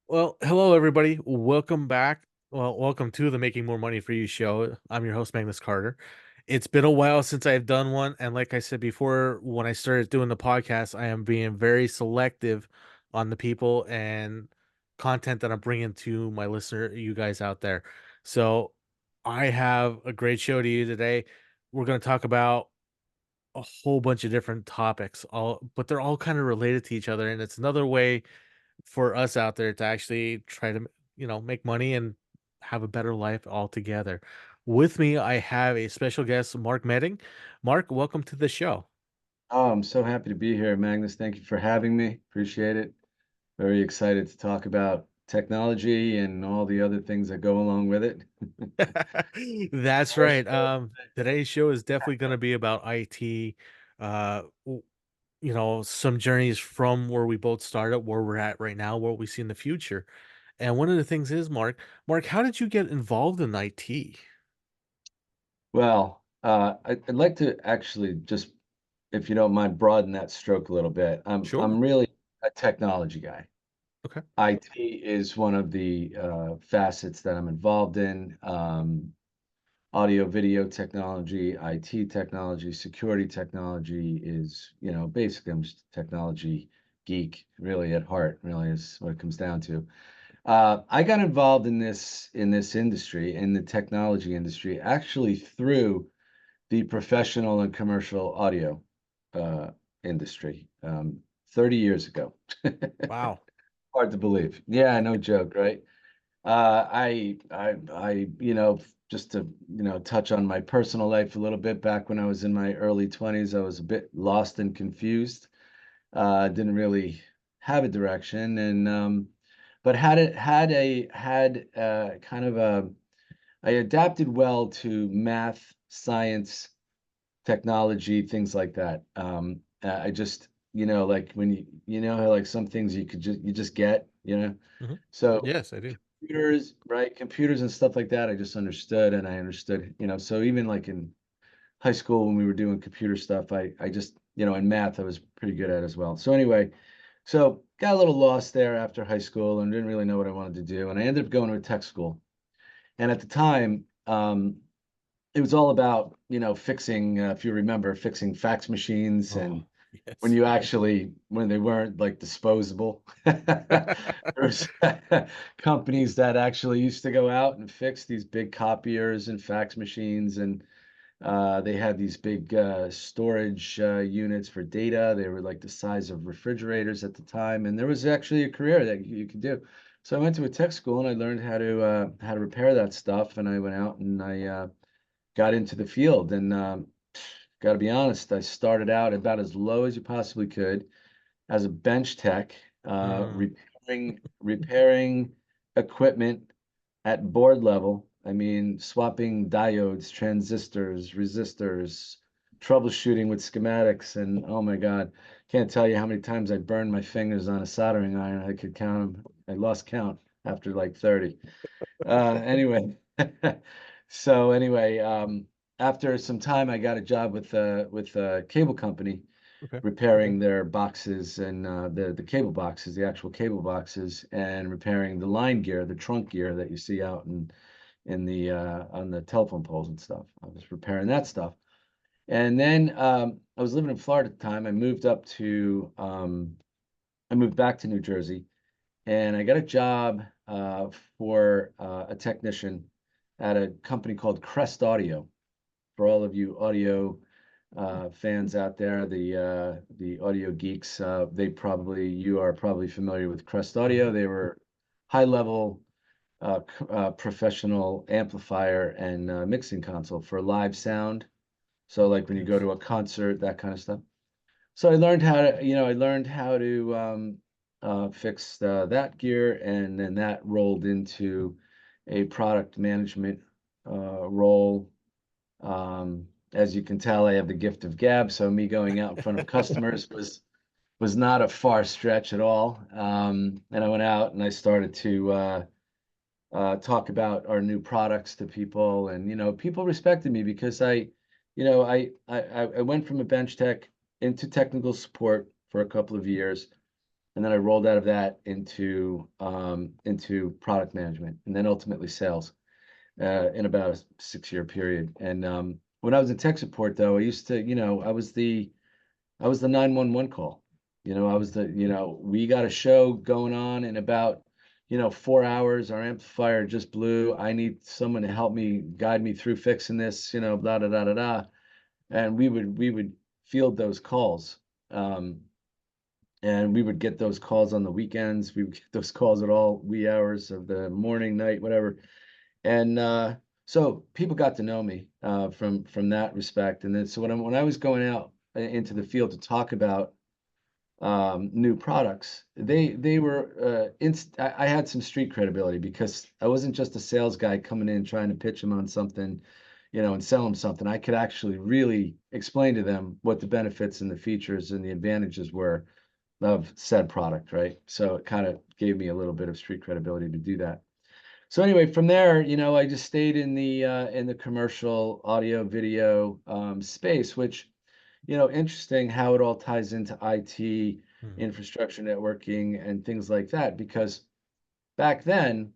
Well, hello everybody. Welcome back. Well, welcome to the Making More Money for You show. I'm your host, Magnus Carter. It's been a while since I've done one, and like I said before, when I started doing the podcast, I am being very selective on the people and content that I'm bringing to my listener, you guys out there. So, I have a great show to you today. We're going to talk about a whole bunch of different topics, but they're all kind of related to each other, and it's another way for us out there to actually try to, make money and have a better life altogether. With me, I have a special guest, Mark Medding. Mark, welcome to the show. Oh, I'm so happy to be here, Magnus. Thank you for having me. Appreciate it. Very excited to talk about technology and all the other things that go along with it. That's First, right. Today's show is definitely going to be about IT. Some journeys from where we both started, where we're at right now, what we see in the future. And one of the things is, Mark, how did you get involved in IT? I'd like to actually just, if you don't mind, broaden that stroke a little bit. I'm Sure. really a technology guy. Okay. IT is one of the facets that I'm involved in. Audio, video technology, IT technology, security technology is, basically I'm just a technology geek, really at heart, really is what it comes down to. I got involved in this industry, in the technology industry, actually through the professional and commercial audio uh, industry 30 years ago. Wow. Hard to believe. Yeah, no joke, right? Just to, touch on my personal life a little bit, back when I was in my early 20s, I was a bit lost and confused. Didn't really have a direction, and but had kind of a I adapted well to math, science, technology, things like that. I just, like when you know how like some things you just get. Mhm. So Yes, I do. computers, right? Computers and stuff like that, I just understood, and I understood, so even like in high school when we were doing computer stuff, I just, in math I was pretty good at as well. So anyway, so got a little lost there after high school and didn't really know what I wanted to do, and I ended up going to a tech school. And at the time, it was all about, fixing, if you remember, fixing fax machines, Oh, and yes. when they weren't like disposable. There's companies that actually used to go out and fix these big copiers and fax machines, and they had these big storage units for data. They were like the size of refrigerators at the time, and there was actually a career that you could do. So I went to a tech school and I learned how to repair that stuff, and I went out and I got into the field. And got to be honest, I started out about as low as you possibly could as a bench tech, Mm, repairing equipment at board level. I mean, swapping diodes, transistors, resistors, troubleshooting with schematics, and oh my God, can't tell you how many times I burned my fingers on a soldering iron. I could count them. I lost count after like 30. Anyway, so anyway, after some time, I got a job with a cable company okay. repairing their boxes and the cable boxes, the actual cable boxes, and repairing the line gear, the trunk gear that you see out in the on the telephone poles and stuff. I was repairing that stuff. And then I was living in Florida at the time. I moved back to New Jersey, and I got a job for a technician at a company called Crest Audio. For all of you audio fans out there, the audio geeks, you are probably familiar with Crest Mhm. Audio. They were high level professional amplifier and mixing console for live sound. So like when you go Yes. to a concert, that kind of stuff. So I learned how to fix that gear, and then that rolled into a product management role. As you can tell, I have the gift of gab, so me going out in front of customers was not a far stretch at all. And I went out and I started to talk about our new products to people, and people respected me because I went from a bench tech into technical support for a couple of years, and then I rolled out of that into product management, and then ultimately sales in about a 6 year period. And when I was in tech support, though, I used to, I was the 911 call. I was the, we got a show going on in about, 4 hours. Our amplifier just blew. I need someone to help me guide me through fixing this, blah, da, da, da, da. And we would field those calls. And we would get those calls on the weekends. We would get those calls at all wee hours of the morning, night, whatever. And so people got to know me from that respect. And then so when I was going out into the field to talk about new products, they were I had some street credibility because I wasn't just a sales guy coming in trying to pitch them on something, and sell them something. I could actually really explain to them what the benefits and the features and the advantages were of said product, right? So it kind of gave me a little bit of street credibility to do that. So anyway, from there, I just stayed in the commercial audio video space, which, interesting how it all ties into IT, Mhm. infrastructure networking, and things like that. Because back then,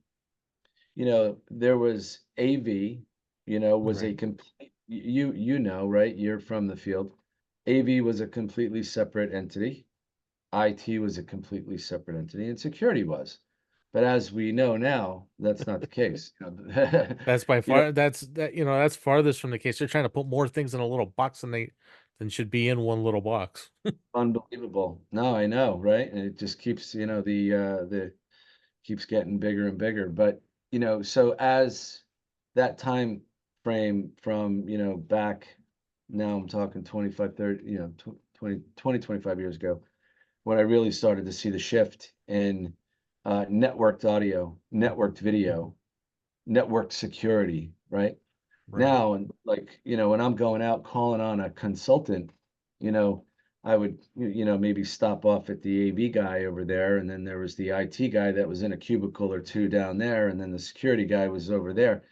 there was AV, was a Right. complete, right? You're from the field. AV was a completely separate entity. IT was a completely separate entity, and security was. But as we know now, that's not the case. That's by You know, far that's farthest from the case. They're trying to put more things in a little box than should be in one little box. unbelievable. No, I know, right? And it just keeps, the keeps getting bigger and bigger. But, so as that time frame from, back now I'm talking 25, 30, 25 years ago, when I really started to see the shift in networked audio, networked video, network security, right? Right. Now, and like, when I'm going out calling on a consultant, you know, I would, maybe stop off at the AV guy over there, and then there was the IT guy that was in a cubicle or two down there, and then the security guy was over there.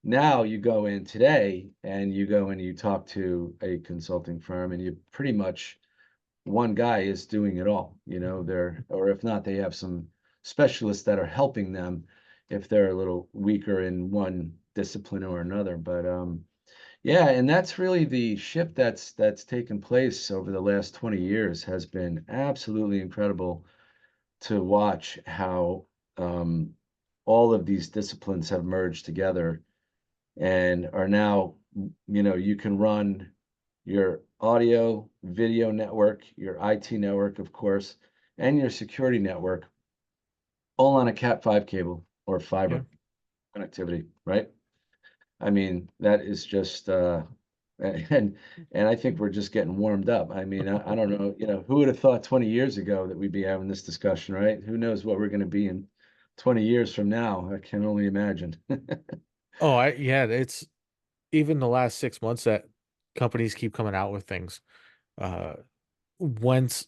Now you go in today and you go and you talk to a consulting firm, and you pretty much one guy is doing it all, Mhm. or if not, they have some specialists that are helping them if they're a little weaker in one discipline or another. But yeah, and that's really the shift that's taken place over the last 20 years has been absolutely incredible to watch how um, all of these disciplines have merged together and are now, you can run your audio, video network, your IT network, of course, and your security network all on a Cat5 cable or Yeah. fiber connectivity, right? I mean, that is just and and I think we're just getting warmed up. I mean, I don't know, who would have thought 20 years ago that we'd be having this discussion, right? Who knows what we're going to be in 20 years from now? I can only imagine. Oh, I yeah, it's even the last 6 months that companies keep coming out with things. Uh once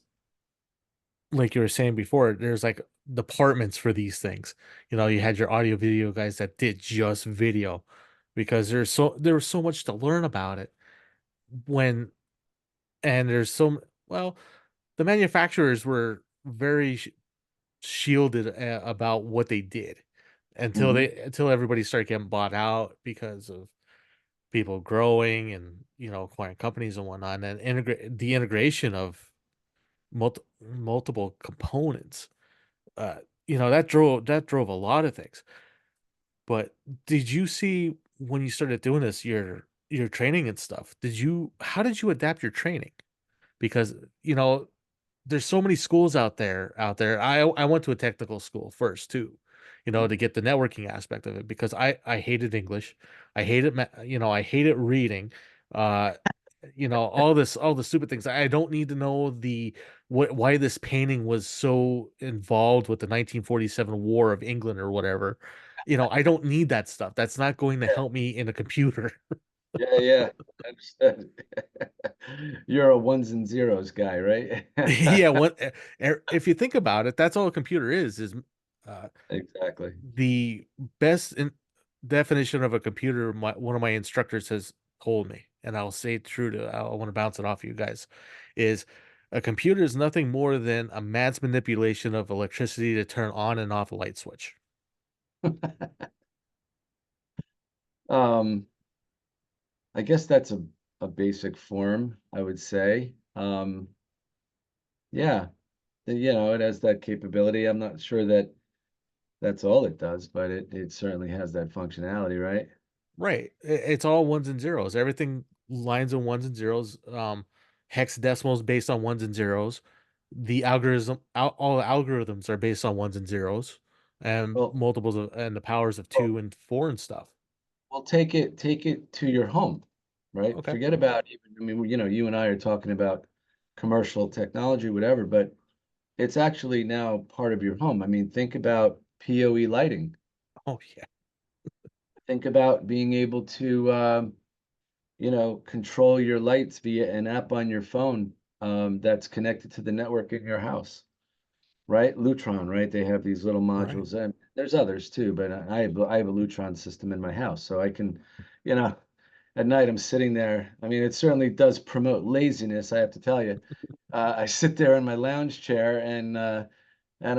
like you were saying before, there's like departments for these things. You had your audio video guys that did just video because there was so much to learn about it when and there's so well the manufacturers were very shielded about what they did Hmm. until everybody started getting bought out because of people growing and acquiring companies and whatnot, and then integrate the integration of multiple components. uh that drove a lot of things. But did you see when you started doing this your training and stuff, did you how did you adapt your training? Because there's so many schools out there. I went to a technical school first too, to get the networking aspect of it because I hated English. I hated reading. Uh all the stupid things. I don't need to know why this painting was so involved with the 1947 War of England or whatever. I don't need that stuff. That's not going to help me in a computer. Yeah, yeah, understood. You're a ones and zeros guy, right? Yeah, if you think about it, that's all a computer is uh Exactly. the best definition of a computer one of my instructors has told me, and I'll say it true to I want to bounce it off you guys, is A computer is nothing more than a man's manipulation of electricity to turn on and off a light switch. Um, I guess that's a basic form, I would say. Yeah, you know, it has that capability. I'm not sure that that's all it does, but it certainly has that functionality, right? Right. It's all ones and zeros. Everything lines on ones and zeros. Hexadecimals based on ones and zeros. The algorithm, all algorithms are based on ones and zeros, and Well, multiples of, and the powers of well, two and four and stuff. well, take it to your home, right? Okay. Forget about even, I mean, you know, you and I are talking about commercial technology, whatever, but it's actually now part of your home. I mean, think about PoE lighting. Oh yeah. Think about being able to, you know, control your lights via an app on your phone that's connected to the network in your house, right? Lutron, right? They have these little Right. modules, and there's others too, but I have a Lutron system in my house, so I can, you know, at night I'm sitting there. I mean, it certainly does promote laziness, I have to tell you. I sit there in my lounge chair and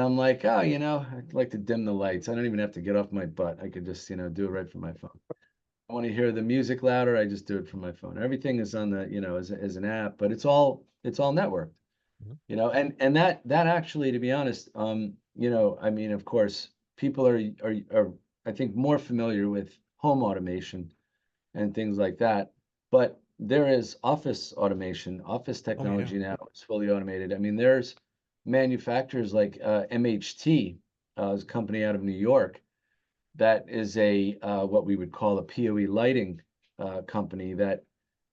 I'm like, oh, you know, I'd like to dim the lights. I don't even have to get off my butt. I could just, you know, do it right from my phone. I want to hear the music louder, I just do it from my phone. Everything is on the, you know, as an app, but it's all networked, Mhm. you know, and that actually, to be honest, you know, I mean, of course, people are I think more familiar with home automation and things like that. But there is office automation, office Oh yeah. technology now is fully automated. I mean, there's manufacturers like MHT, is a company out of New York that is a what we would call a PoE lighting company that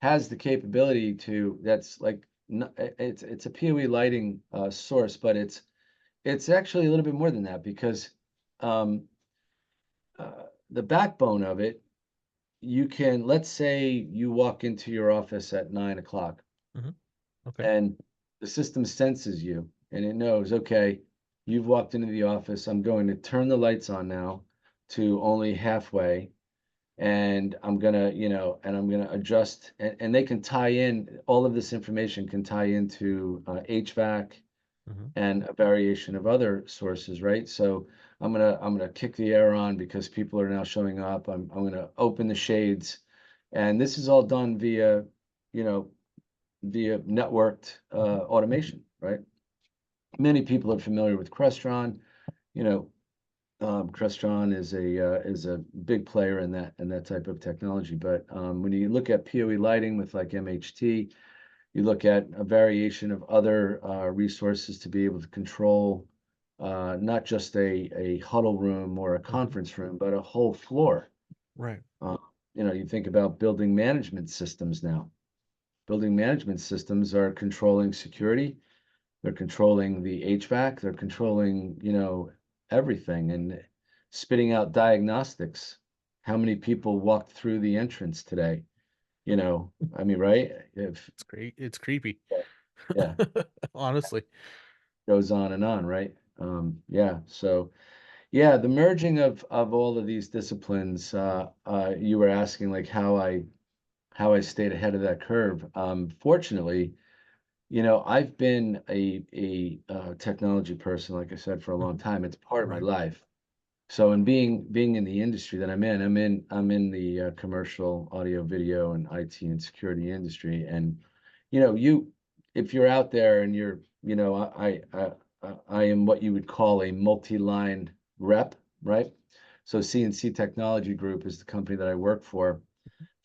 has the capability to that's like it's a PoE lighting source, but it's actually a little bit more than that because um, the backbone of it you can let's say you walk into your office at 9 o'clock Hmm. Okay. and the system senses you and it knows, okay, you've walked into the office. I'm going to turn the lights on now to only halfway. And I'm gonna, you know, and I'm gonna adjust, and they can tie in all of this information can tie into HVAC Hmm. and a variation of other sources, right? So I'm gonna kick the air on because people are now showing up. I'm gonna open the shades, and this is all done via, you know, via networked Hmm. automation, right? Many people are familiar with Crestron. You know, Crestron is a big player in that type of technology. But when you look at PoE lighting with like MHT, you look at a variation of other resources to be able to control not just a huddle room or a Hmm. conference room, but a whole floor. Right. Uh, you know, you think about building management systems now. Building management systems are controlling security, they're controlling the HVAC, they're controlling, you know, everything and spitting out diagnostics. How many people walked through the entrance today? You know, I mean, right? If It's great. It's creepy. yeah, Honestly. goes on, right? Yeah, so yeah, the merging of all of these disciplines, you were asking like how I stayed ahead of that curve. Fortunately, you know, I've been a technology person, like I said, for a long Hmm. time. It's part of my Right. life. So, in being in the industry that I'm in the commercial audio, video, and IT and security industry. And you know, if you're out there and you're, you know, I am what you would call a multi-line rep, right? So, CNC Technology Group is the company that I work for.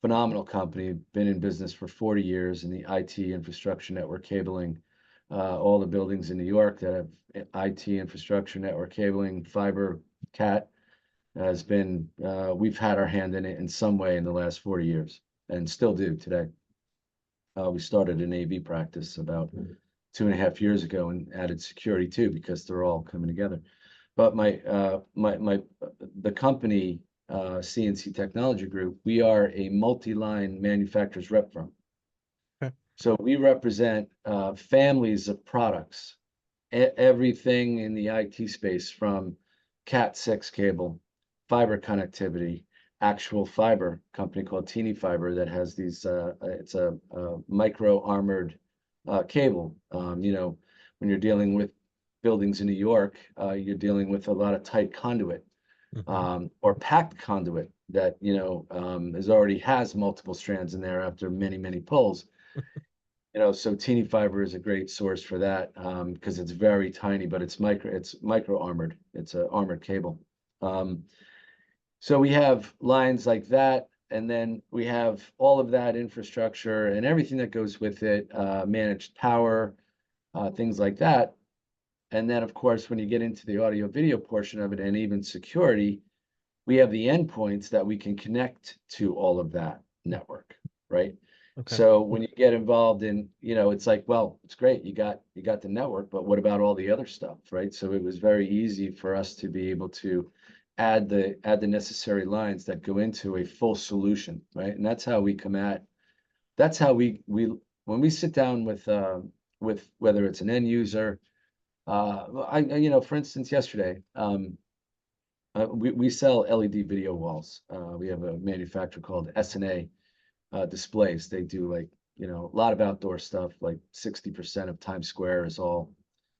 Phenomenal company, been in business for 40 years in the IT infrastructure network cabling. All the buildings in New York that have IT infrastructure network cabling, fiber, cat has been, we've had our hand in it in some way in the last 40 years and still do today. We started an AV practice about 2.5 years ago and added security too because they're all coming together. But the company, CNC Technology Group, we are a multi-line manufacturer's rep firm. Okay. So we represent families of products, everything in the IT space from Cat6 cable, fiber connectivity, actual fiber, company called Teeny Fiber that has these, it's a micro armored cable. When you're dealing with buildings in New York, you're dealing with a lot of tight conduit, Hmm. or packed conduit that, is already has multiple strands in there after many, many pulls. So teeny fiber is a great source for that, because it's very tiny, but it's micro armored. It's a armored cable. Um, so we have lines like that, and then we have all of that infrastructure and everything that goes with it, managed power, things like that. And then, of course, when you get into the audio video portion of it and even security, we have the endpoints that we can connect to all of that network, right? Okay. So when you get involved in, it's like, well, it's great, you got the network, but what about all the other stuff, right? So it was very easy for us to be able to add the necessary lines that go into a full solution, right? And that's how we when we sit down with whether it's an end user, for instance, yesterday, we sell LED video walls. We have a manufacturer called S&A Displays. They do, like, a lot of outdoor stuff. Like 60% of Times Square is all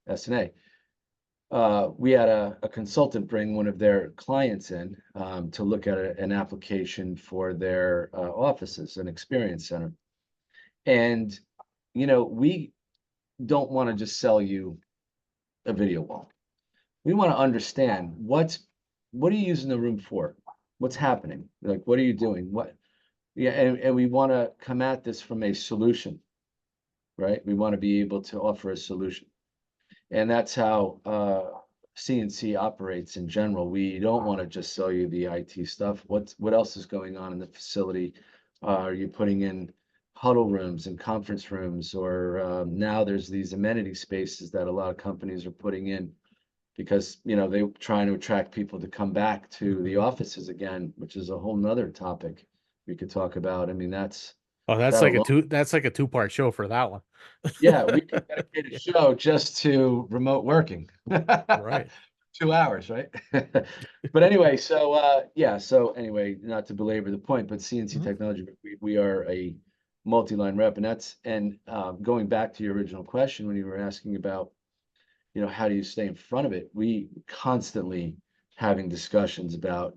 S&A. We had a consultant bring one of their clients in, to look at an application for their offices, an experience center. And, we don't want to just sell you a video wall. We want to understand what are you using the room for? What's happening? Like, what are you doing? Yeah, and we want to come at this from a solution, right? We want to be able to offer a solution. And that's how CNC operates in general. We don't want to just sell you the IT stuff. What else is going on in the facility? Are you putting in huddle rooms and conference rooms, or now there's these amenity spaces that a lot of companies are putting in because they're trying to attract people to come back to the Hmm. offices again, which is a whole nother topic we could talk about. I mean, Oh, that alone. that's like a two-part show for that one. Yeah, we could dedicate a show just to remote working. Right. 2 hours, right? But anyway, so anyway, not to belabor the point, but CNC Mhm. Technology, we are a multi-line rep, and going back to your original question when you were asking about, how do you stay in front of it? We constantly having discussions about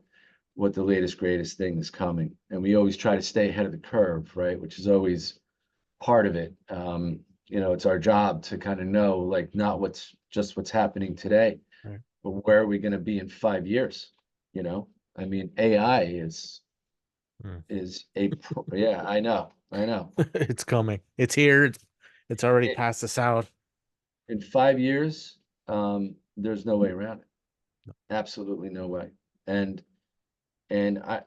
what the latest, greatest thing is coming. And we always try to stay ahead of the curve, right? Which is always part of it. It's our job to kind of know, like, not what's happening today, Right. but where are we going to be in 5 years? You know, I mean, AI Mm. yeah, I know. It's coming. It's here. It's already It, passed us out. in 5 years, there's no way around it. Absolutely no way. And I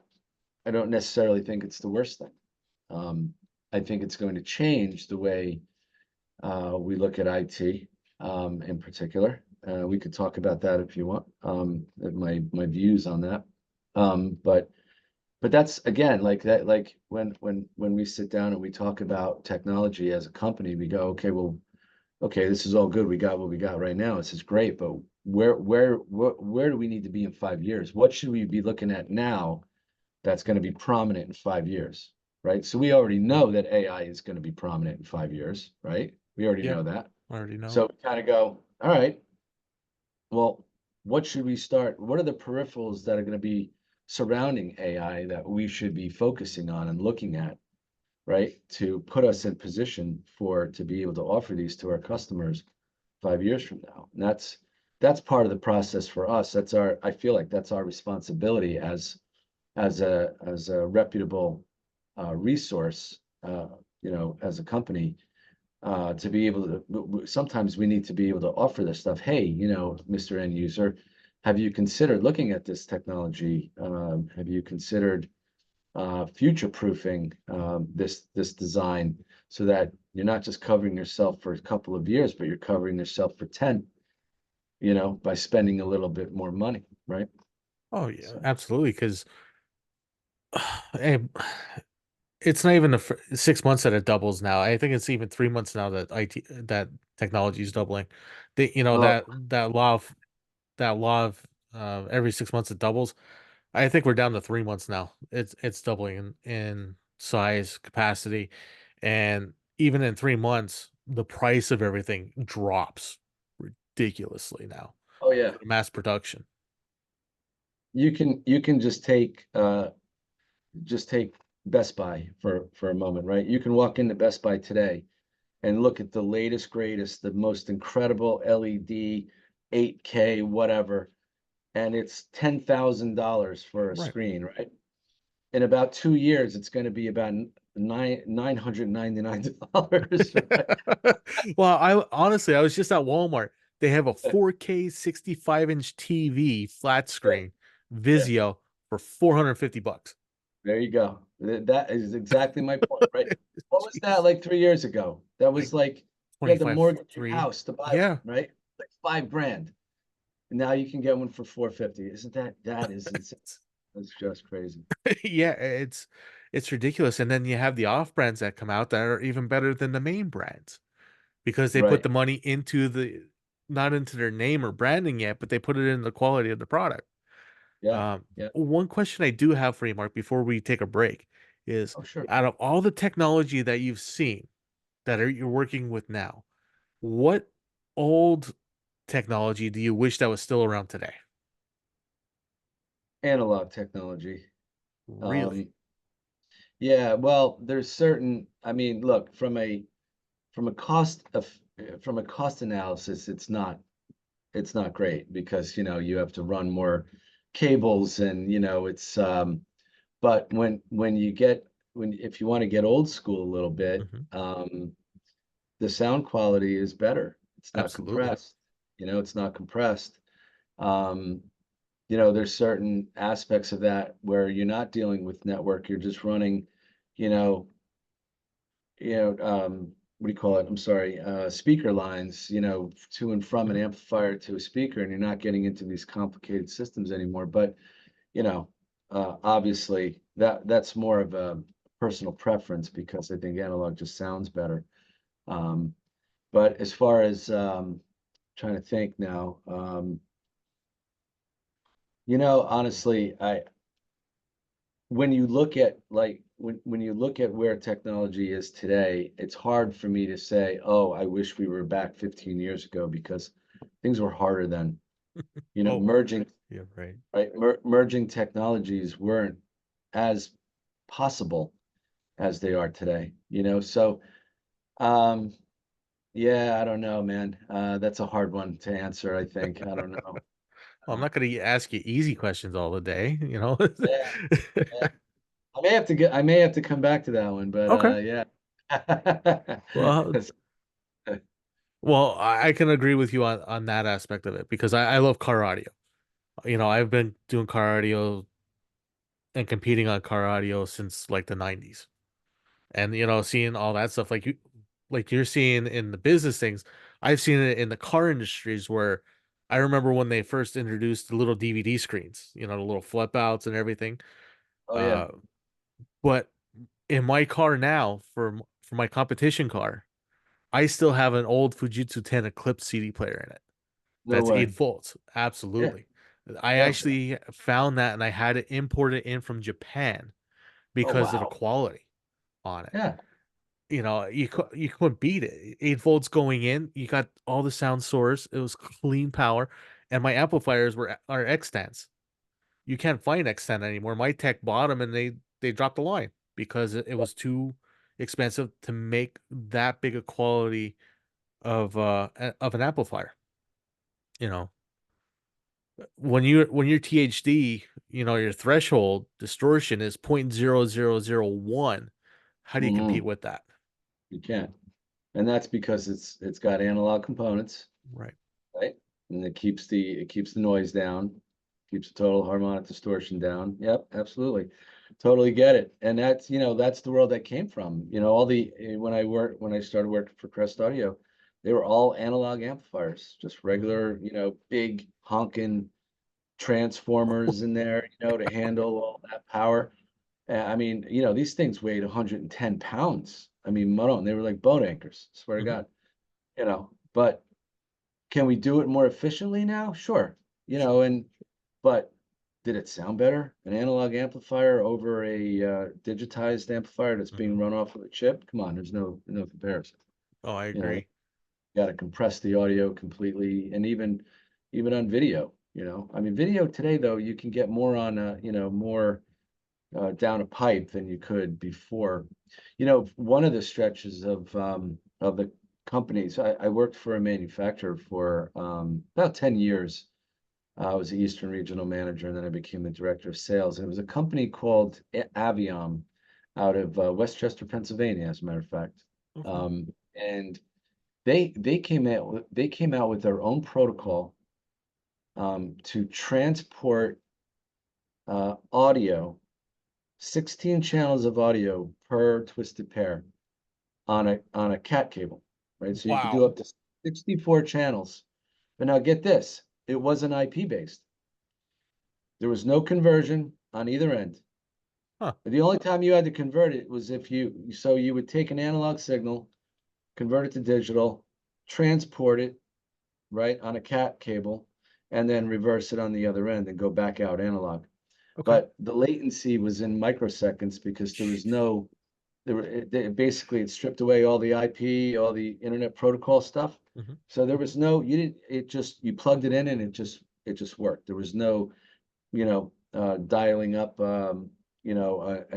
don't necessarily think it's the worst thing. Um, I think it's going to change the way we look at IT, in particular. We could talk about that if you want, my views on that. But that's, again, like that, like when we sit down and we talk about technology as a company, we go, okay, well, okay, this is all good. We got what we got right now. This is great, but where do we need to be in 5 years? What should we be looking at now that's going to be prominent in 5 years, right? So we already Mm. know that AI is going to be prominent in 5 years, right? We already Yep. know that. I already know So it. we kind of go, all right, well, what should we start? What are the peripherals that are going to be surrounding AI that we should be focusing on and looking at, right? To put us in position to be able to offer these to our customers 5 years from now. And that's part of the process for us. I feel like that's our responsibility as a reputable resource, as a company, to be able to. Sometimes we need to be able to offer this stuff. Hey, Mr. End User, have you considered looking at this technology? Have you considered future proofing this design so that you're not just covering yourself for a couple of years, but you're covering yourself for 10, by spending a little bit more money, right? Oh yeah, So. absolutely. Because it's not even 6 months that it doubles now. I think it's even 3 months now that that technology is doubling. Oh, That law of every 6 months it doubles. I think we're down to 3 months now. It's doubling in size, capacity, and even in 3 months. the price of everything drops ridiculously now Oh for yeah. the mass production. You can just take Best Buy for a moment, right? You can walk into Best Buy today and look at the latest, greatest, the most incredible LED, 8K, whatever, and it's $10,000 for a Right. screen, right? In about 2 years, it's going to be about $999, right? Well, I honestly, I was just at Walmart. They have a 4K 65-inch TV flat Yeah, screen yeah. Vizio for $450. There you go. That is exactly my point, right? What was that Jeez. like 3 years ago? That was Like like you had to 25, mortgage your 3. house to buy one, Yeah. right? Like 5 grand. And now you can get one for 450. Isn't that is insane? That's just crazy. Yeah, it's ridiculous. And then you have the off brands that come out that are even better than the main brands because they put Right. the money into the not into their name or branding yet, but they put it in the quality of the product. Yeah. Yeah. One question I do have for you, Mark, before we take a break, is Oh, sure. out of all the technology that you've seen you're working with now, what old technology do you wish that was still around today? Analog technology. Really? Um, yeah, well, there's certain, I mean, look, from a cost of from a cost analysis, it's not great because you have to run more cables and but when you get when if you want to get old school a little bit, Hmm. the sound quality is better. It's not Absolutely. compressed. It's not compressed. Um, there's certain aspects of that where you're not dealing with network, you're just running, you know, what do you call it? I'm sorry, speaker lines, to and from an Mhm. amplifier to a speaker, and you're not getting into these complicated systems anymore. But, you know, obviously that's more of a personal preference because I think analog just sounds better. Um, but as far as trying to think now, honestly, when you look at when you look at where technology is today, it's hard for me to say, "Oh, I wish we were back 15 years ago," because things were harder then. Oh, Merging, yeah, right. right? Merging technologies weren't as possible as they are today. So um, yeah, I don't know, man. That's a hard one to answer, I think. I don't know. Well, I'm Uh, not going to ask you easy questions all the day, you know? yeah, yeah. I may have to come back to that one, but Okay. yeah. Well, I can agree with you on that aspect of it because I love car audio. You know, I've been doing car audio and competing on car audio since like the 90s. And seeing all that stuff like you're seeing in the business things, I've seen it in the car industries where I remember when they first introduced the little DVD screens, the little flip outs and everything. Oh yeah. Uh, but in my car now, for my competition car, I still have an old Fujitsu 10 Eclipse CD player in it. No That's 8 way. volts. Yeah. Absolutely. I Yeah. actually found that and I had it imported in from Japan Oh because of the wow. quality on it. Yeah. You couldn't beat it. 8 volts going in, you got all the sound source. It was clean power, and my amplifiers are extends. You can't find extend anymore. My tech bought them, and they dropped the line because it was too expensive to make that big a quality of an amplifier. You know, when you're THD, your threshold distortion is 0.0001. How do you compete Hmm. with that? You can. And that's because it's got analog components, Right. right? And it keeps the noise down, keeps the total harmonic distortion down. Yep, absolutely. Totally get it. And that's the world that came from. All the when I started working for Crest Audio, they were all analog amplifiers, just Mhm. regular, big honking transformers in there, to handle all that power. I mean, these things weighed 110 pounds. I mean, Maron, they were like boat anchors, swear to Mhm. God, but can we do it more efficiently now? Sure. But did it sound better? An analog amplifier over a digitized amplifier that's being Mhm. run off of a chip? Come on, there's no comparison. Oh, I You know, agree. got to compress the audio completely, and even on video. I mean, video today though, you can get more on more down a pipe than you could before. One of the stretches of the companies, I worked for a manufacturer for about 10 years. I was the Eastern Regional Manager, and then I became the Director of Sales. And it was a company called Aviom out of Westchester, Pennsylvania, as a matter of fact. Okay. And they came out with their own protocol to transport audio, 16 channels of audio per twisted pair on a cat cable, right? So you could do Wow. up to 64 channels. But now get this, it wasn't IP based. There was no conversion on either end. Huh. The only time you had to convert it was if you would take an analog signal, convert it to digital, transport it, right, on a cat cable, and then reverse it on the other end and go back out analog. Okay. But the latency was in microseconds because there was no there were basically it stripped away all the IP, all the internet protocol stuff. Hmm. So there was no you didn't it just you plugged it in and it just worked. There was no, dialing up an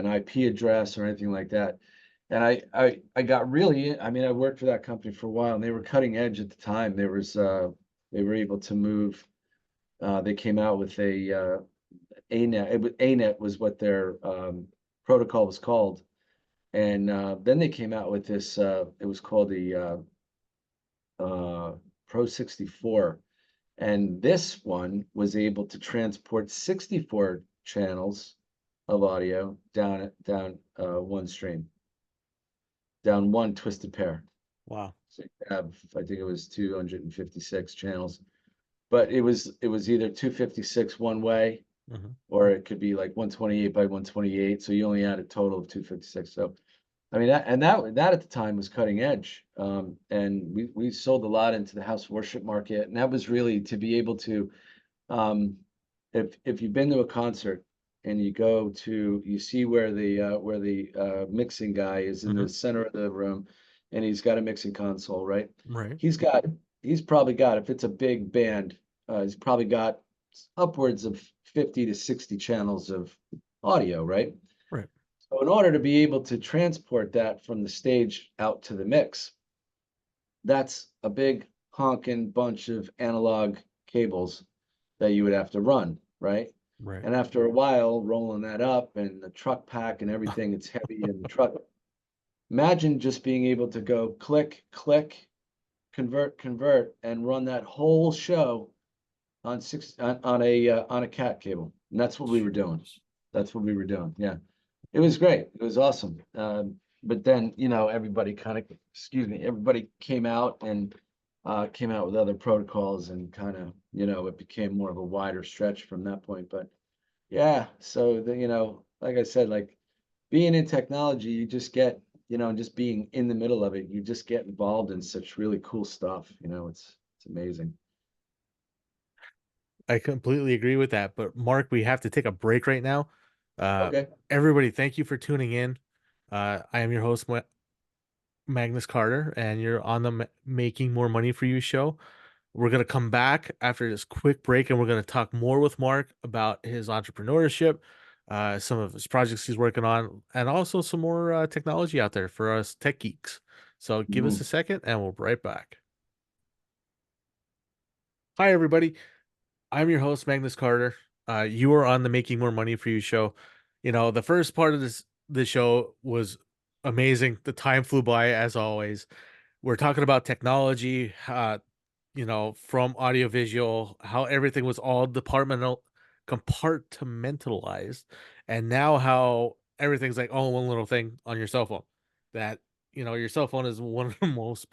IP address or anything like that. And I got really I mean, I worked for that company for a while, and they were cutting edge at the time. They were able to move they came out with ANET. ANET was what their protocol was called. And then they came out with this, it was called the Pro 64. And this one was able to transport 64 channels of audio down one stream, down one twisted pair. Wow. So you have, I think it was 256 channels, but it was either 256 one way, Hmm. or it could be like 128 by 128. So you only had a total of 256. So I mean, that at the time was cutting edge. And we sold a lot into the house worship market, and that was really to be able to, um, if you've been to a concert and you see where the mixing guy is in Hmm. the center of the room, and he's got a mixing console, right? Right. He's got he's probably got, if it's a big band, he's probably got upwards of 50 to 60 channels of audio, right? Right. So in order to be able to transport that from the stage out to the mix, that's a big honking bunch of analog cables that you would have to run, right? Right. And after a while, rolling that up and the truck pack and everything, it's heavy in the truck. Imagine just being able to go click, click, convert, convert, and run that whole show on a cat cable. And that's what we were doing. Jeez. That's what we were doing. Yeah. It was great. It was awesome. But then, everybody everybody came out with other protocols, and it became more of a wider stretch from that point. But yeah, so like I said, like being in technology, you just get, just being in the middle of it, you just get involved in such really cool stuff. It's amazing. I completely agree with that. But Mark, we have to take a break right now. Uh, Okay. Everybody, thank you for tuning in. I am your host, Magnus Carter, and you're on the Making More Money for You show. We're going to come back after this quick break, and we're going to talk more with Mark about his entrepreneurship, some of his projects he's working on, and also some more technology out there for us tech geeks. So give us a Mhm. second, and we'll be right back. Hi, everybody. I'm your host, Magnus Carter. You are on the Making More Money for You show. The first part of this show was amazing. The time flew by as always. We're talking about technology, from audiovisual, how everything was all compartmentalized, and now how everything's like all one little thing on your cell phone. That your cell phone is one of the most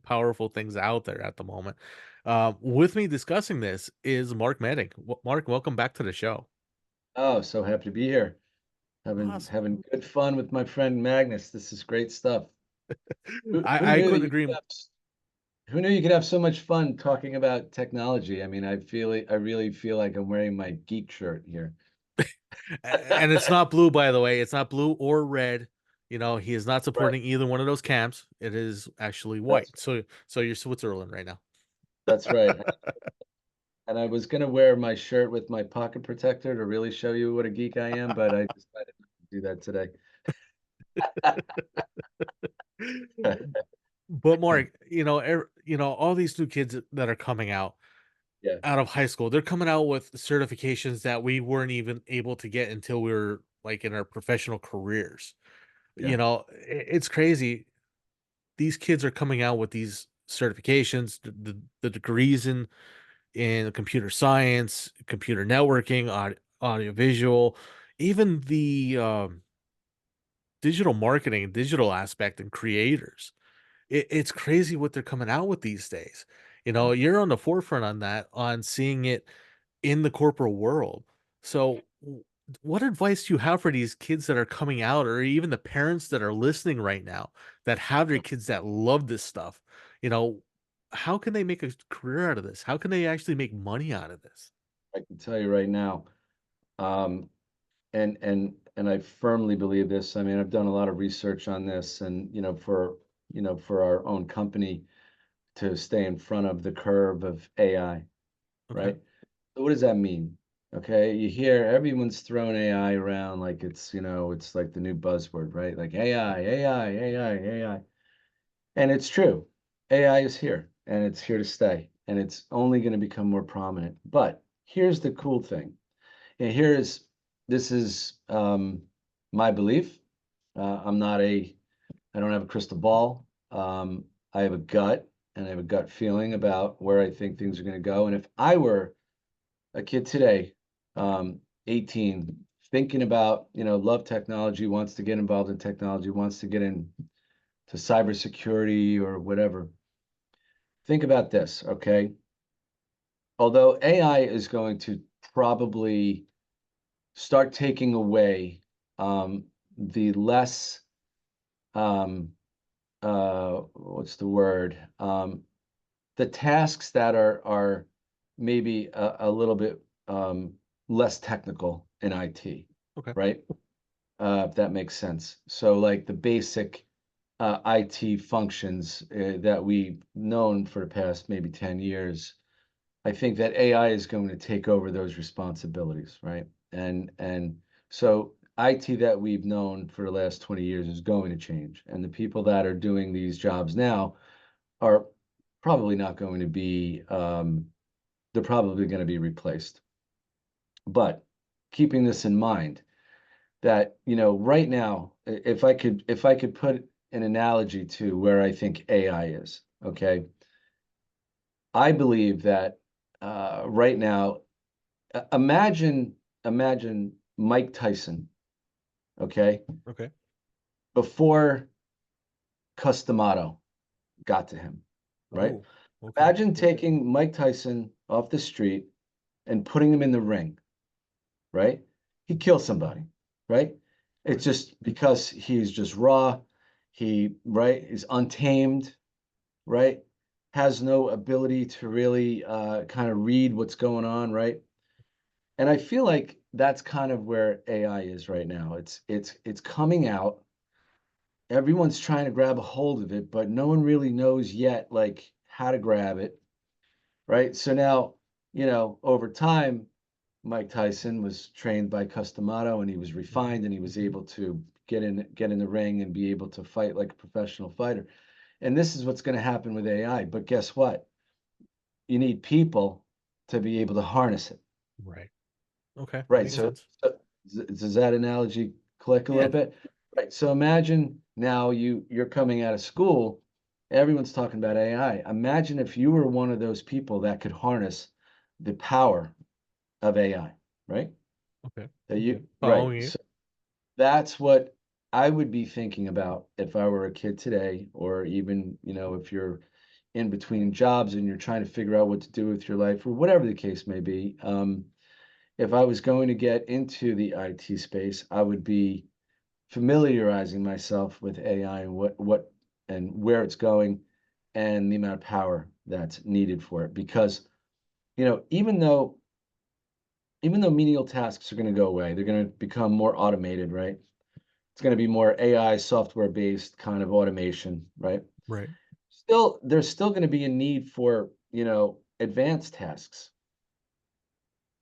powerful things out there at the moment. With me discussing this is Mark Manning. Mark, welcome back to the show. Oh, so happy to be here. Having Awesome. having good fun with my friend Magnus. This is great stuff. Who I knew couldn't you agree. could have who knew you could have so much fun talking about technology? I mean, I really feel like I'm wearing my geek shirt here. And it's not blue, by the way. It's not blue or red. He is not Right. supporting either one of those camps. It is actually white. That's So you're Switzerland right now. that's right. And I was gonna wear my shirt with my pocket protector to really show you what a geek I am, but I decided not to do that today. But Mark, all these new kids that are coming Yeah, out of high school, they're coming out with certifications that we weren't even able to get until we were like in our professional careers. yeah. It's crazy. These kids are coming out with these certifications, the degrees in computer science, computer networking, audio visual, even the digital marketing, digital aspect, and creators. It's crazy what they're coming out with these days. Yeah. You're on the forefront on that, on seeing it in the corporate world. So, what advice do you have for these kids that are coming out, or even the parents that are listening right now that have their kids that love this stuff? You know, how can they make a career out of this? How can they actually make money out of this? I can tell you right now, um, and I firmly believe this. I mean, I've done a lot of research on this, and for our own company to stay in front of the curve of AI, Okay. right? So what does that mean? Okay, you hear everyone's throwing AI around like it's like the new buzzword, right? Like AI, AI, AI, AI. And it's true. AI is here and it's here to stay and it's only going to become more prominent. But here's the cool thing. And here's this is my belief. I'm not a I don't have a crystal ball. I have a gut and I have a gut feeling about where I think things are going to go. And if I were a kid today, 18, thinking about, love technology, wants to get involved in technology, wants to get into cybersecurity or whatever. Think about this, okay? Although AI is going to probably start taking away the less, um, what's the word? The tasks that are maybe a little bit less technical in IT, Okay. right? If that makes sense. So, like the basic IT functions that we've known for the past maybe 10 years, I think that AI is going to take over those responsibilities, right? And so IT that we've known for the last 20 years is going to change. And the people that are doing these jobs now are probably not going to be they're probably going to be replaced. But keeping this in mind, that right now, if I could put an analogy to where I think AI is, okay, I believe that right now, imagine Mike Tyson, okay, Okay. before Customato got to him, right? Oh, okay. Imagine taking Mike Tyson off the street and putting him in the ring, right? He kills somebody, right? It's Right. just because he's just raw, right, is untamed, right? Has no ability to really kind of read what's going on, right? And I feel like that's kind of where AI is right now. It's coming out. Everyone's trying to grab a hold of it, but no one really knows yet like how to grab it, right? So now, over time, Mike Tyson was trained by Customato and he was Mhm. refined and he was able to get in the ring and be able to fight like a professional fighter. And this is what's going to happen with AI. But guess what? You need people to be able to harness it. Right. Okay. That Right. makes So, sense. does that analogy click a little Yeah. bit? Right. So imagine now you're coming out of school, everyone's talking about AI. Imagine if you were one of those people that could harness the power of AI, right? Okay. That you right. Following you. So that's what I would be thinking about if I were a kid today, or even, if you're in between jobs and you're trying to figure out what to do with your life, or whatever the case may be. If I was going to get into the IT space, I would be familiarizing myself with AI and what and where it's going and the amount of power that's needed for it. Because, even though menial tasks are going to go away, they're going to become more automated, right? It's going to be more AI software based kind of automation, right? Right. Still, there's still going to be a need for, advanced tasks,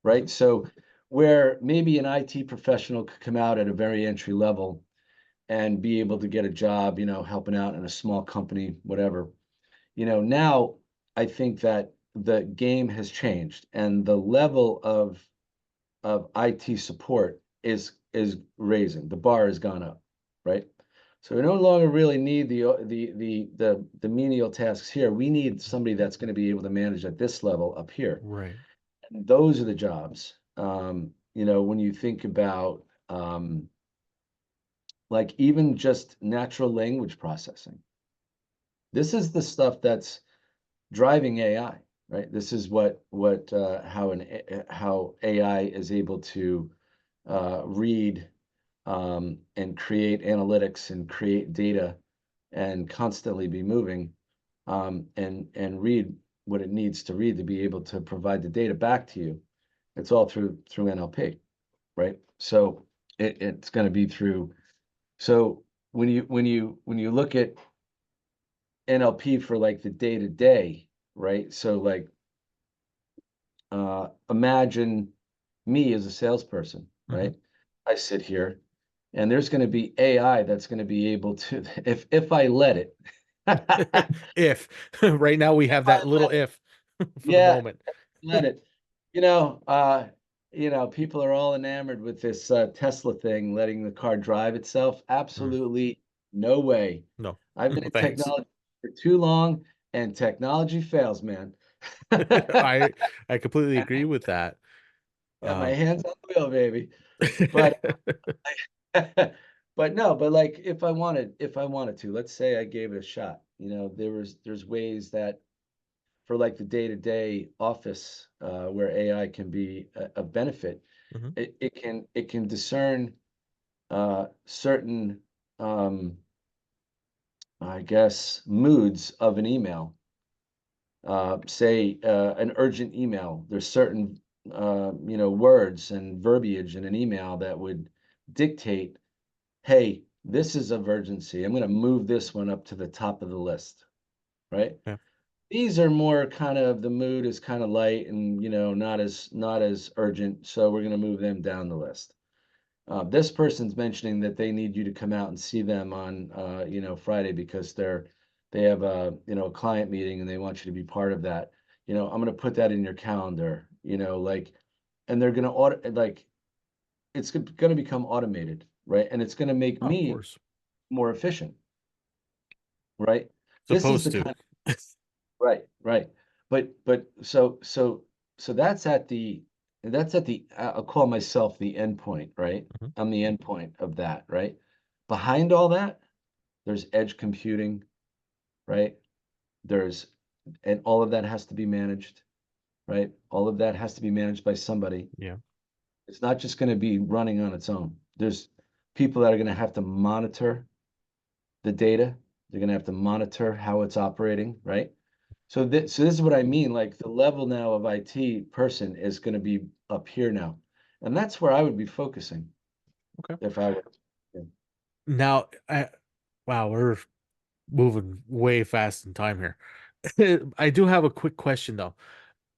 Hmm. right? So where maybe an IT professional could come out at a very entry level and be able to get a job, helping out in a small company, whatever. Now I think that the game has changed and the level of IT support is raising. The bar has gone up, right? So we no longer really need the menial tasks here. We need somebody that's going to be able to manage at this level up here. Right. And those are the jobs. When you think about like even just natural language processing, this is the stuff that's driving AI, right? This is what how AI is able to read and create analytics and create data and constantly be moving and read what it needs to read to be able to provide the data back to you. It's all through NLP, right? So it's going to be through. So when you look at NLP for like the day to day, right? So like imagine me as a salesperson, Hmm. right? I sit here and there's going to be AI that's going to be able to, if I let it, if If right now we have I that little let it, if for the yeah, moment. let it. You know, uh, people are all enamored with this Tesla thing, letting the car drive itself. Mm, Absolutely no way. no, I've been no in thanks. technology for too long, and technology fails, man. Got I completely agree with that. my Um, hands on the wheel, baby. But but no, but like if I wanted to, let's say I gave it a shot. There's ways that for like the day-to-day office where AI can be a benefit. Mhm. It can discern certain I guess moods of an email. Say an urgent email. There's certain words and verbiage in an email that would dictate, hey, this is of urgency. I'm going to move this one up to the top of the list, right? Yeah, These are more kind of the mood is kind of light and not as urgent, so we're going to move them down the list. This person's mentioning that they need you to come out and see them on Friday because they have a client meeting and they want you to be part of that. I'm going to put that in your calendar. Like, and they're going to like it's going to become automated, right? And it's going to make oh, of me course. more efficient, right? This is Supposed the to. kind right. But that's at the I'll call myself the endpoint, right? Mhm. I'm the endpoint of that, right? Behind all that, there's edge computing, right? There's and all of that has to be managed, right? All of that has to be managed by somebody. Yeah, It's not just going to be running on its own. There's people that are going to have to monitor the data. They're going to have to monitor how it's operating, right? So this is what I mean. Like the level now of IT person is going to be up here now, and that's where I would be focusing okay. if I were. Yeah, Now, wow, we're moving way fast in time here. I do have a quick question though.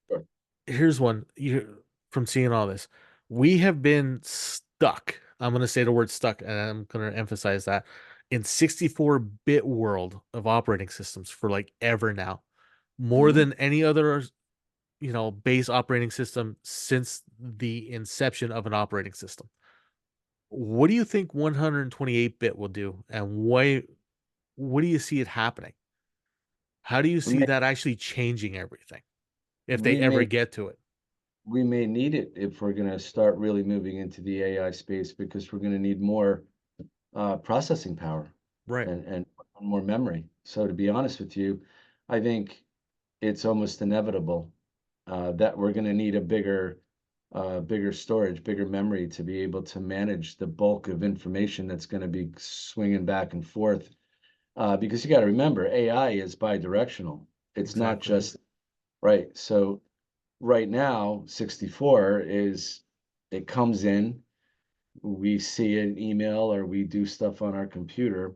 sure. Here's one. You from seeing all this, we have been stuck. I'm going to say the word stuck, and I'm going to emphasize that in 64-bit world of operating systems for like ever now, more Mhm. than any other, base operating system since the inception of an operating system. What do you think 128-bit will do, and why? What do you see it happening? How do you We see may that actually changing everything if they we ever may get to it? we may need it if we're going to start really moving into the AI space because we're going to need more processing power Right. and more memory. So to be honest with you, I think it's almost inevitable that we're going to need a bigger storage, bigger memory to be able to manage the bulk of information that's going to be swinging back and forth. Because you got to remember, AI is bidirectional. It's not Exactly. just right. So right now, 64 is it comes in. we see an email or we do stuff on our computer,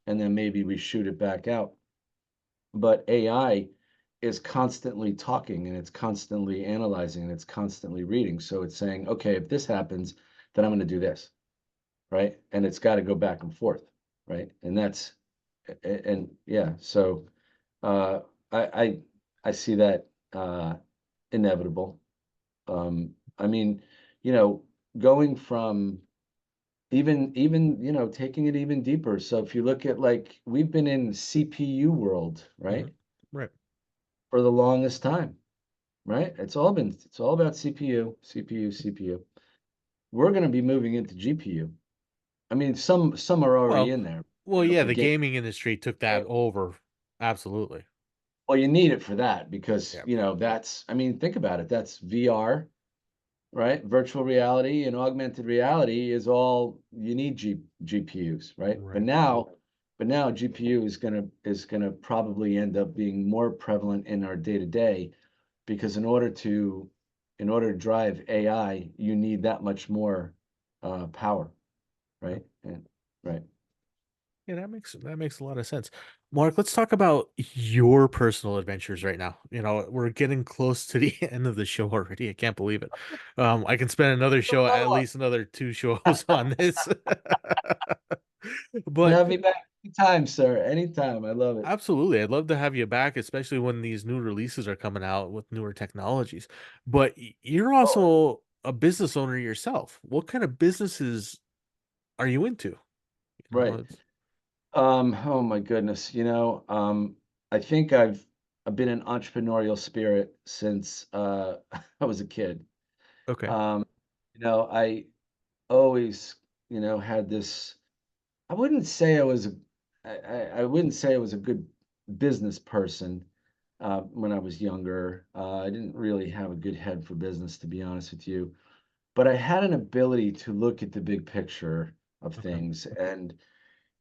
and then maybe we shoot it back out. But AI is constantly talking and it's constantly analyzing and it's constantly reading. So it's saying, okay, if this happens, then I'm going to do this, right? And it's got to go back and forth, right? And that's and yeah, so uh, I I I see that inevitable. I mean, you know, going from even taking it even deeper. So if you look at like we've been in CPU world, Hmm. right, Right. for the longest time, right? It's all about CPU, CPU, CPU. We're going to be moving into GPU. I mean, some are already Well, in there, yeah, for the game. gaming industry took that over. Absolutely. Well, you need it for that because, Yeah. that's, I mean, think about it. That's VR, right? Virtual reality and augmented reality is all you need GPUs, right? But Right. now, GPU is gonna probably end up being more prevalent in our day to day because in order to drive AI, you need that much more power, Yeah. right? And right. Yeah, that makes a lot of sense. Mark, let's talk about your personal adventures right now. We're getting close to the end of the show already. I can't believe it. I can spend another show, at least another two shows on this. But Have me back anytime, sir. Anytime. I love it. absolutely, I'd love to have you back, especially when these new releases are coming out with newer technologies. But you're Oh, also a business owner yourself. What kind of businesses are you into? right. It's Oh my goodness. I think I've been an entrepreneurial spirit since I was a kid. okay. Um, I always, had this. I wouldn't say I wouldn't say I was a good business person when I was younger. I didn't really have a good head for business, to be honest with you. But I had an ability to look at the big picture of Okay. things,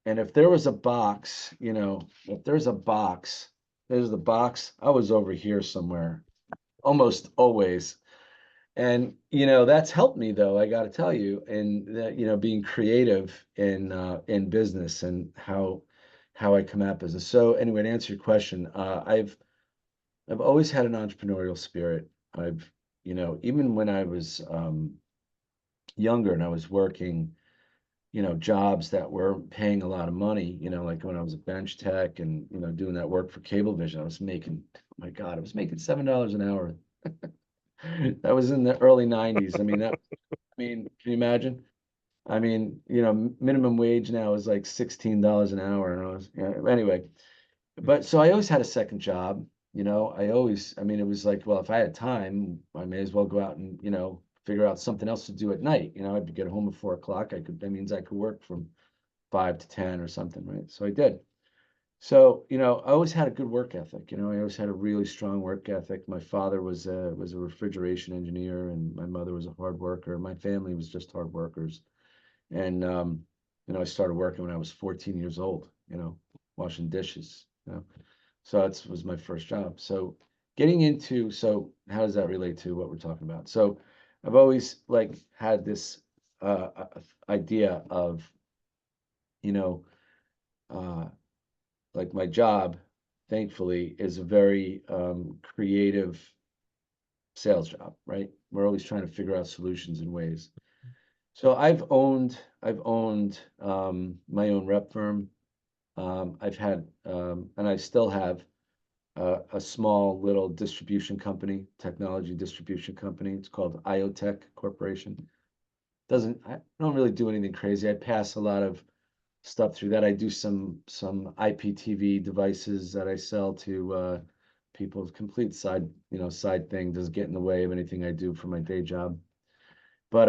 and if there was a box, if there's a box, there's the box. I was over here somewhere, almost always. And that's helped me though, I got to tell you, and that being creative in business and how I come at business. So anyway, to answer your question, I've always had an entrepreneurial spirit. I've even when I was younger and I was working jobs that were paying a lot of money, like when I was a bench tech and, doing that work for Cablevision, I was making, oh my God, I was making $7 an hour. That was in the early 90s. Can you imagine? Minimum wage now is like $16 an hour. And anyway, but so I always had a second job. It was like, well, if I had time, I may as well go out and, figure out something else to do at night. I'd get home at 4 o'clock. That means I could work from 5 to 10 or something, right? So I did. So, I always had a good work ethic. I always had a really strong work ethic. My father was a refrigeration engineer, and my mother was a hard worker. My family was just hard workers. And I started working when I was 14 years old, washing dishes, So that was my first job. So how does that relate to what we're talking about? So I've always like had this idea of, you know, uh, like my job, thankfully, is a very creative sales job, right? We're always trying to figure out solutions and ways. So I've owned my own rep firm. I've had and I still have a small little distribution company, technology distribution company. It's called IoTech Corporation. I don't really do anything crazy. I pass a lot of stuff through that. I do some IPTV devices that I sell to people. Complete side thing. Doesn't get in the way of anything I do for my day job. But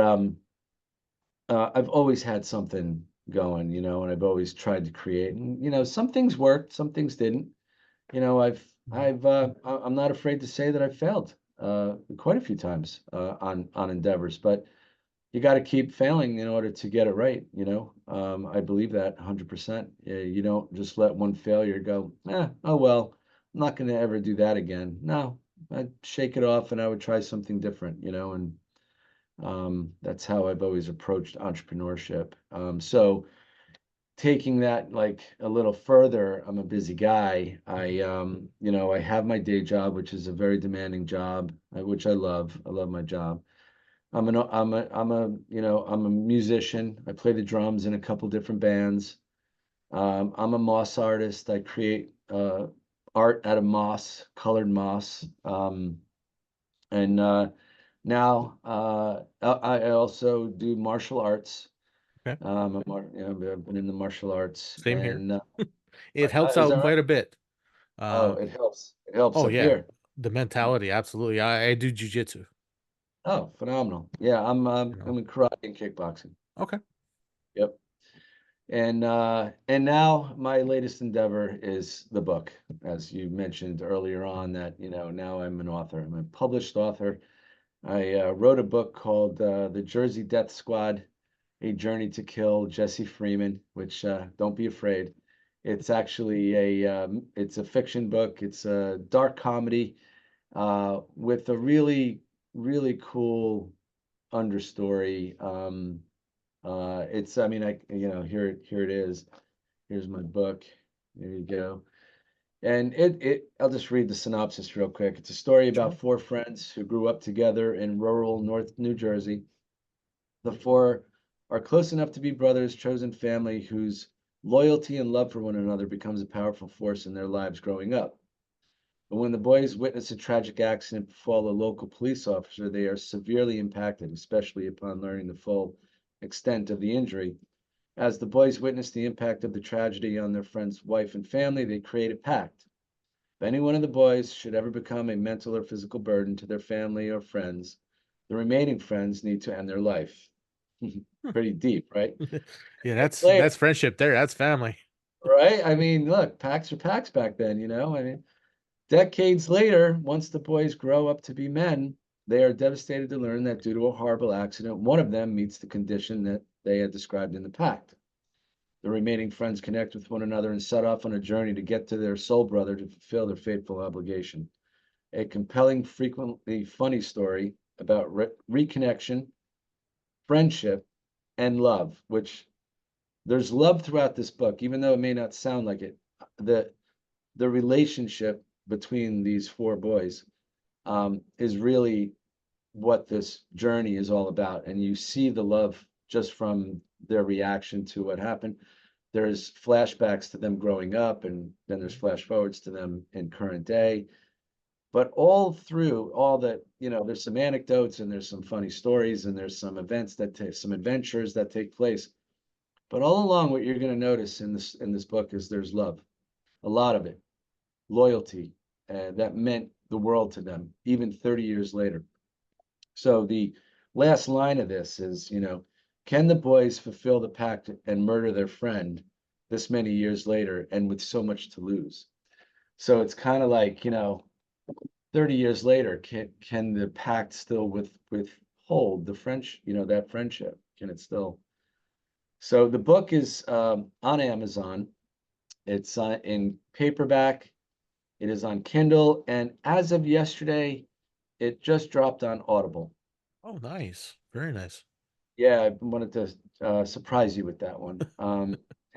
I've always had something going, and I've always tried to create. And some things worked, some things didn't. I'm not afraid to say that I've failed quite a few times on endeavors, but you got to keep failing in order to get it right. I believe that 100%. You don't just let one failure go. Oh well, I'm not going to ever do that again. No, I'd shake it off and I would try something different. And That's how I've always approached entrepreneurship. So taking that like a little further, I'm a busy guy. I have my day job, which is a very demanding job, which I love. I love my job. I'm a musician. I play the drums in a couple different bands. I'm a moss artist. I create art out of moss, colored moss. And now I also do martial arts. Okay. I've been in the martial arts, Same here. and It helps is out that right? quite a bit. Oh, Uh, it helps. It helps oh up yeah, here. the mentality, absolutely. I do jujitsu, Oh, phenomenal. Yeah, I'm you know. I'm in karate and kickboxing. Okay. Yep. And now my latest endeavor is the book, as you mentioned earlier on, that now I'm an author. I'm a published author. I wrote a book called The Jersey Death Squad: A Journey to Kill Jesse Freeman, which don't be afraid. It's actually it's a fiction book. It's a dark comedy with a really, really cool understory. I mean, here it is. Here's my book. There you go. And I'll just read the synopsis real quick. It's a story about Sure. four friends who grew up together in rural North New Jersey. The four are close enough to be brothers, chosen family whose loyalty and love for one another becomes a powerful force in their lives growing up. But when the boys witness a tragic accident befall a local police officer, they are severely impacted, especially upon learning the full extent of the injury. As the boys witness the impact of the tragedy on their friend's wife and family, they create a pact. If any one of the boys should ever become a mental or physical burden to their family or friends, the remaining friends need to end their life. Pretty deep, right? Yeah, Decades later, that's friendship there. That's family. right? I mean, look, packs are packs back then, I mean, decades later, once the boys grow up to be men, they are devastated to learn that due to a horrible accident, one of them meets the condition that they had described in the pact. The remaining friends connect with one another and set off on a journey to get to their soul brother to fulfill their fateful obligation. A compelling, frequently funny story about reconnection, friendship, and love, which there's love throughout this book, even though it may not sound like it. The the relationship between these four boys is really what this journey is all about. And you see the love just from their reaction to what happened. There's flashbacks to them growing up, and then there's flash forwards to them in current day. But all through all that, there's some anecdotes and there's some funny stories and there's some events that take some adventures that take place. But all along, what you're going to notice in this book is there's love, a lot of it, loyalty, that meant the world to them, even 30 years later. So the last line of this is, can the boys fulfill the pact and murder their friend this many years later and with so much to lose? So it's kind of like, 30 years later, can the pact still withhold the French, that friendship? Can it still? So the book is on Amazon. It's in paperback. It is on Kindle, and as of yesterday, it just dropped on Audible. Oh, nice. Very nice. Yeah, I wanted to surprise you with that one.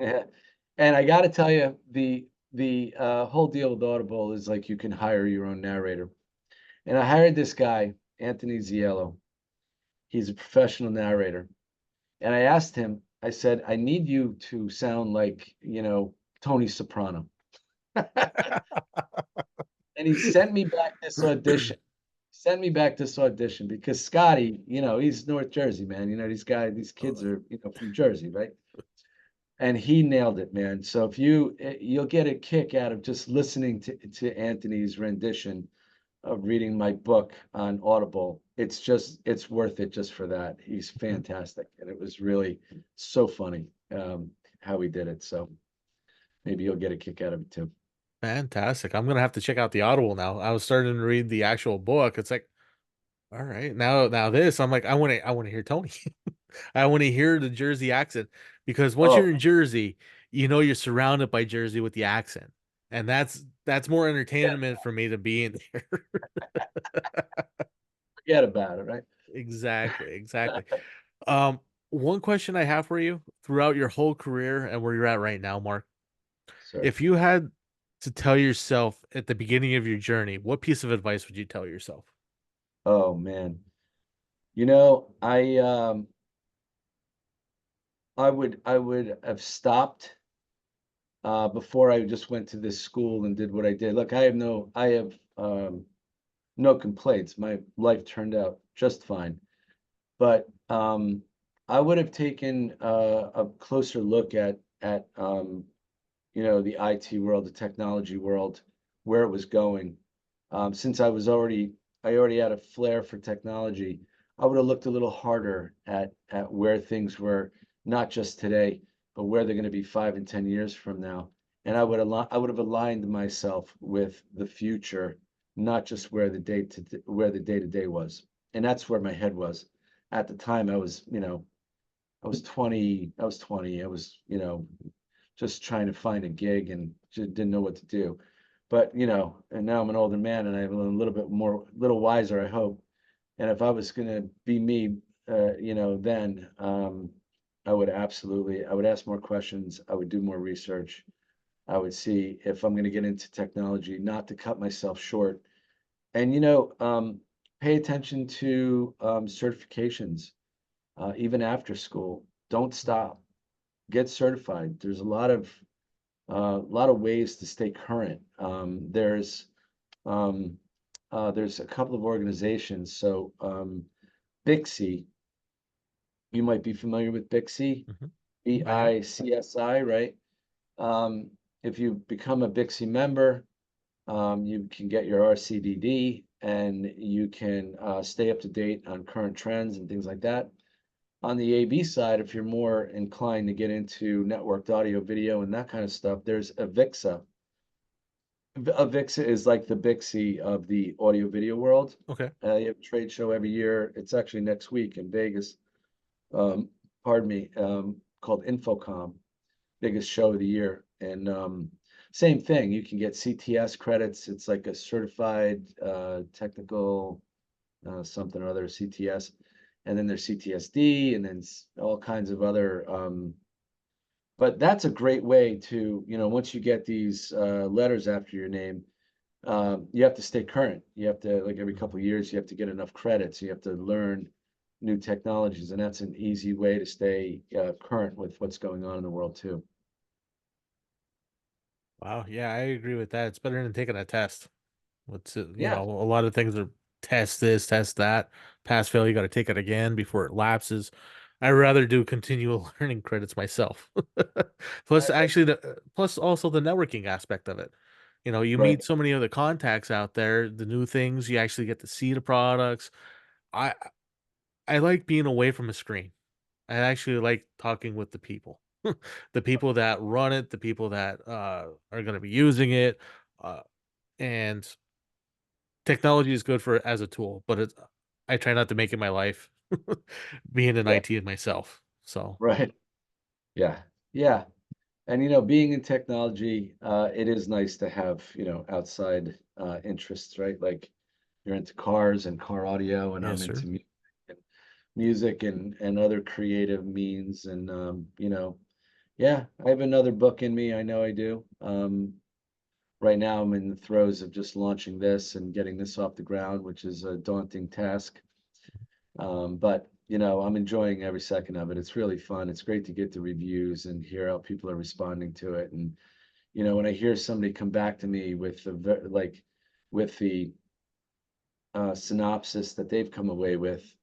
And I got to tell you, the whole deal with Audible is like you can hire your own narrator. And I hired this guy, Anthony Ziello. He's a professional narrator. And I asked him, I said, I need you to sound like, Tony Soprano. And he sent me back this audition. Sent me back this audition because Scotty, he's North Jersey, man. These kids are, from Jersey, right? And he nailed it, man. So if you'll get a kick out of just listening to Anthony's rendition of reading my book on Audible. It's worth it just for that. He's fantastic, and it was really so funny how he did it. So maybe you'll get a kick out of it too. Fantastic. I'm gonna have to check out the Audible now. I was starting to read the actual book. It's like, all right, now this. I'm like, I want to hear Tony. I want to hear the Jersey accent because once Oh, you're in Jersey, you're surrounded by Jersey with the accent, and that's more forget entertainment for me to be in there. forget about it, right? Exactly, exactly. Um, One question I have for you throughout your whole career and where you're at right now, Mark, Sir. if you had to tell yourself at the beginning of your journey, what piece of advice would you tell yourself? Oh man. You know, I would have stopped before I just went to this school and did what I did. Look, I have no complaints. My life turned out just fine. But I would have taken a closer look at the IT world, the technology world, where it was going. Since I already had a flair for technology, I would have looked a little harder at where things were, not just today, but where they're going to be 5 and 10 years from now. And Mhm. I would have aligned myself with the future, not just where the day to day was. And that's where my head was. At the time, I was 20, I was 20. I was, just trying to find a gig and just didn't know what to do. But, and now I'm an older man and I'm a little bit more, little wiser, I hope. And if I was going to be me, then I would ask more questions. I would do more research. I would see if I'm going to get into technology, not to cut myself short. And, pay attention to certifications, even after school. Don't stop. Get certified. There's a lot of ways to stay current. Um, there's a couple of organizations. So Bixi, you might be familiar with Bixi, Mhm. I am. BICSI, right? Um, if you become a Bixi member, you can get your RCDD and you can stay up to date on current trends and things like that. On the AB side, if you're more inclined to get into networked audio, video, and that kind of stuff, there's Avixa. Avixa is like the Bixi of the audio video world. Okay. You have a trade show every year. It's actually next week in Vegas. Um, pardon me, called Infocom, biggest show of the year. And same thing, you can get CTS credits. It's like a certified technical something or other CTS, and then there's CTSD, and then all kinds of other. But that's a great way to, once you get these letters after your name, you have to stay current. You have to, like every Mhm. couple of years, you have to get enough credits. You have to learn new technologies, and that's an easy way to stay current with what's going on in the world too. Wow. Yeah, I agree with that. It's better than taking a test. Yeah, A lot of things are test this, test that, pass fail. You got to take it again before it lapses. I rather do continual learning credits myself. Plus, exactly. actually, plus also the networking aspect of it. You Right, meet so many other contacts out there. The new things you actually get to see the products. I I like being away from a screen. I actually like talking with the people, the people that run it, the people that are going to be using it, uh, and technology is good for as a tool, but I try not to make it my life being in yeah, IT and myself. So, right, yeah, yeah. And being in technology, it is nice to have, outside interests, right? Like you're into cars and car audio, and yes, I'm sir. into music and other creative means. And yeah, I have another book in me. I know I do. Right now, I'm in the throes of just launching this and getting this off the ground, which is a daunting task. But I'm enjoying every second of it. It's really fun. It's great to get the reviews and hear how people are responding to it. And when I hear somebody come back to me with the synopsis that they've come away with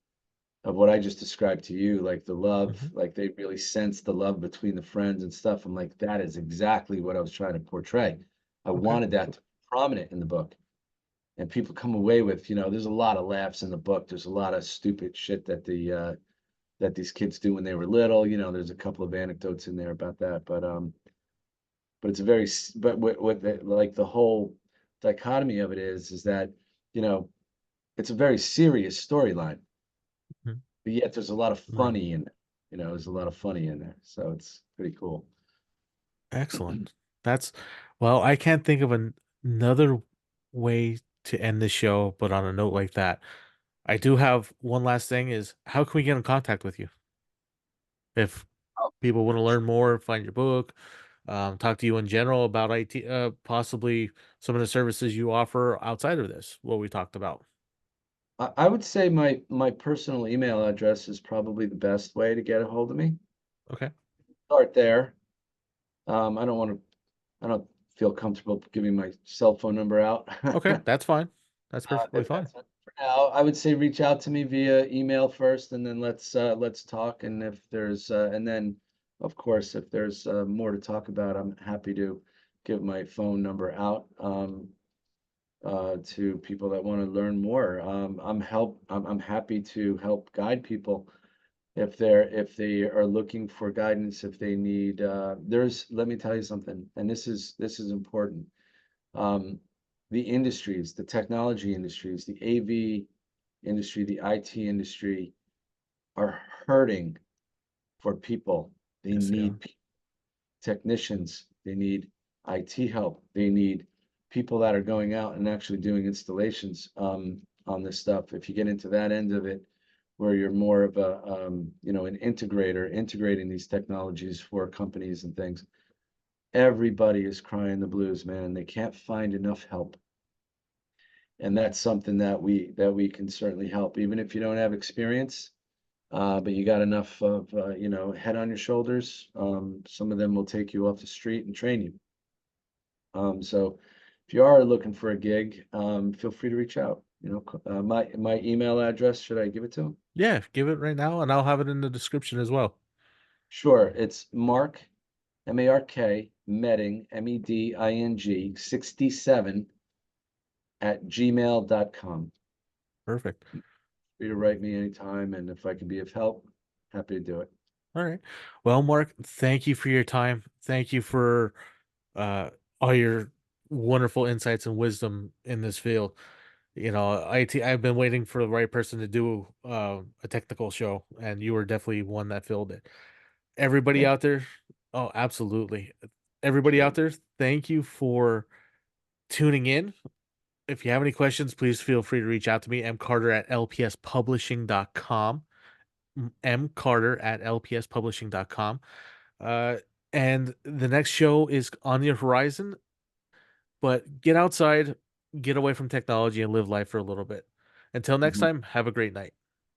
of what I just described to you, like the love, Mhm. like they really sense the love between the friends and stuff. I'm like, that is exactly what I was trying to portray. I Okay. wanted that to be prominent in the book. And people come away with, there's a lot of laughs in the book. There's a lot of stupid shit that these kids do when they were little. There's a couple of anecdotes in there about that, but it's a very but what like the whole dichotomy of it is that you know it's a very serious storyline, Mhm. but yet there's a lot of Right. funny in it. There's a lot of funny in there, so it's pretty cool. Excellent. That's well, I can't think of another way to end the show, but on a note like that. I do have one last thing is how can we get in contact with you if Oh, people want to learn more, find your book, talk to you in general about IT, possibly some of the services you offer outside of this, what we talked about. I would say my personal email address is probably the best way to get a hold of me. Okay. Start there. I don't feel comfortable giving my cell phone number out. Okay. That's fine. That's perfectly If fine. that's it for now, I would say reach out to me via email first, and then let's talk. And if there's and then of course if there's more to talk about, I'm happy to give my phone number out to people that want to learn more. I'm happy to help guide people if they are looking for guidance, if they need there's let me tell you something, and this is important. Um, the industries, the technology industries, the AV industry, the IT industry are hurting for people. They Yes, they are. need technicians, they need IT help, they need people that are going out and actually doing installations on this stuff. If you get into that end of it, where you're more of a an integrator, integrating these technologies for companies and things, everybody is crying the blues, man. They can't find enough help. And that's something that we can certainly help, even if you don't have experience, but you got enough of head on your shoulders. Some of them will take you off the street and train you. So if you are looking for a gig, feel free to reach out. My email address, should I give it to them? Yeah, give it right now, and I'll have it in the description as well. Sure. It's Mark, Mark, Medding, Meding, 67 at gmail.com. Perfect. Free to write me anytime, and if I can be of help, happy to do it. All right. Well, Mark, thank you for your time. Thank you for uh, all your wonderful insights and wisdom in this field. I've been waiting for the right person to do a technical show, and you were definitely one that filled it. Everybody Thank out there, oh, absolutely. Everybody out you. there, thank you for tuning in. If you have any questions, please feel free to reach out to me, mcarter at lpspublishing.com. Mcarter at lpspublishing.com. Uh, and the next show is on your horizon, but get outside, get away from technology, and live life for a little bit. Until next Mhm. time, have a great night.